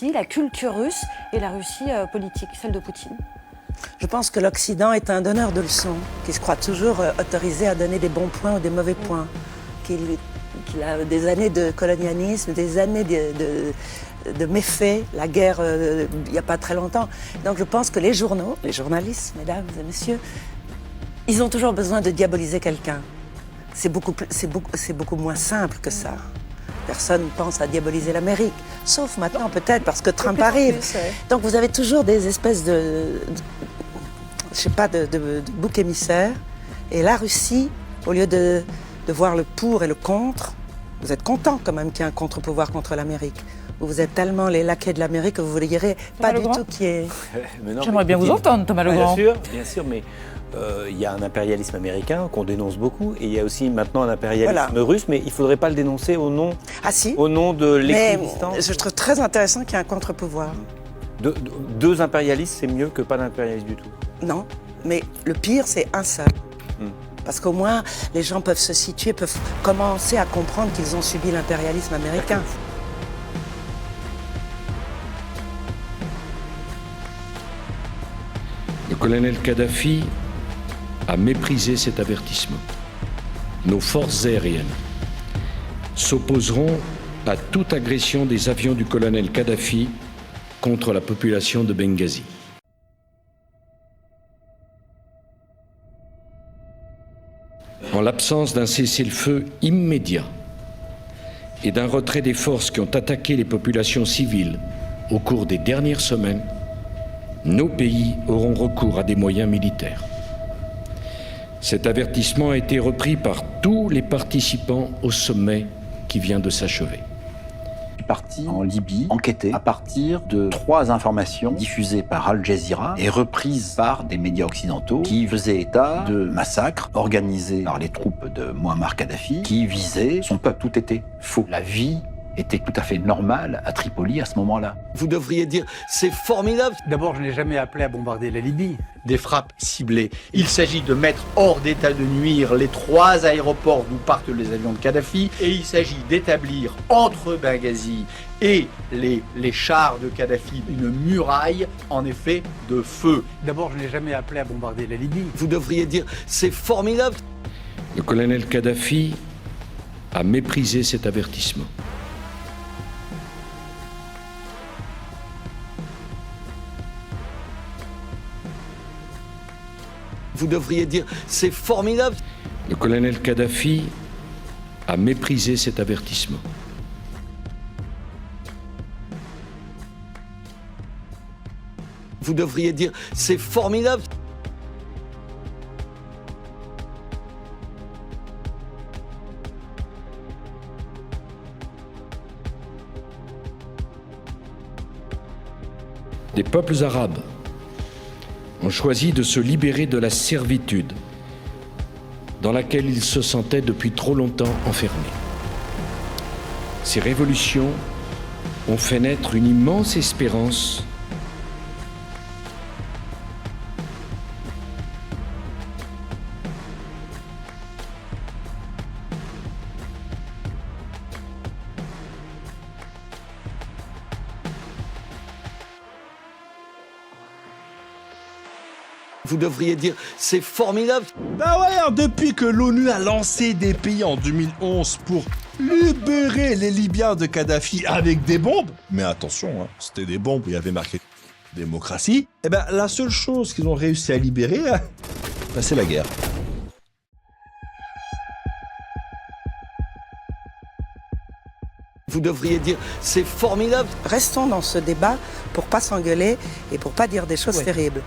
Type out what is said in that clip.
La culture russe et la Russie politique, celle de Poutine. Je pense que l'Occident est un donneur de leçons, qui se croit toujours autorisé à donner des bons points ou des mauvais points, qu'il a des années de colonialisme, des années de méfaits, la guerre il n'y a pas très longtemps. Donc je pense que les journaux, les journalistes, mesdames et messieurs, ils ont toujours besoin de diaboliser quelqu'un. C'est beaucoup moins simple que ça. Personne ne pense à diaboliser l'Amérique, sauf maintenant peut-être parce que Trump arrive. Donc vous avez toujours des espèces de boucs émissaires. Et la Russie, au lieu de voir le pour et le contre, vous êtes content quand même qu'il y ait un contre-pouvoir contre l'Amérique. Vous êtes tellement les laquais de l'Amérique que vous ne voulez pas du tout qui est... J'aimerais bien vous entendre, Thomas Legrand. Bien sûr, mais il y a un impérialisme américain qu'on dénonce beaucoup, et il y a aussi maintenant un impérialisme russe, mais il ne faudrait pas le dénoncer au nom, au nom de l'équidistance. Mais je trouve très intéressant qu'il y ait un contre-pouvoir. Deux impérialistes, c'est mieux que pas d'impérialisme du tout. Non, mais le pire, c'est un seul. Parce qu'au moins, les gens peuvent se situer, peuvent commencer à comprendre qu'ils ont subi l'impérialisme américain. Le colonel Kadhafi a méprisé cet avertissement. Nos forces aériennes s'opposeront à toute agression des avions du colonel Kadhafi contre la population de Benghazi. En l'absence d'un cessez-le-feu immédiat et d'un retrait des forces qui ont attaqué les populations civiles au cours des dernières semaines, nos pays auront recours à des moyens militaires. Cet avertissement a été repris par tous les participants au sommet qui vient de s'achever. Je suis parti en Libye enquêter à partir de 3 informations diffusées par Al Jazeera et reprises par des médias occidentaux qui faisaient état de massacres organisés par les troupes de Mouammar Kadhafi qui visaient son peuple. Tout était faux. La vie était tout à fait normale à Tripoli à ce moment-là. Vous devriez dire, c'est formidable. D'abord, je n'ai jamais appelé à bombarder la Libye. Des frappes ciblées. Il s'agit de mettre hors d'état de nuire les 3 aéroports d'où partent les avions de Kadhafi, et il s'agit d'établir entre Benghazi et les chars de Kadhafi une muraille, en effet, de feu. D'abord, je n'ai jamais appelé à bombarder la Libye. Vous devriez dire, c'est formidable. Le colonel Kadhafi a méprisé cet avertissement. Vous devriez dire, c'est formidable. Le colonel Kadhafi a méprisé cet avertissement. Vous devriez dire, c'est formidable. Des peuples arabes ont choisi de se libérer de la servitude dans laquelle ils se sentaient depuis trop longtemps enfermés. Ces révolutions ont fait naître une immense espérance Vous devriez dire, c'est formidable. Bah ouais, depuis que l'ONU a lancé des pays en 2011 pour libérer les Libyens de Kadhafi avec des bombes, mais attention, hein, c'était des bombes où il y avait marqué démocratie, et ben la seule chose qu'ils ont réussi à libérer, c'est la guerre. Vous devriez dire, c'est formidable. Restons dans ce débat pour pas s'engueuler et pour pas dire des choses terribles.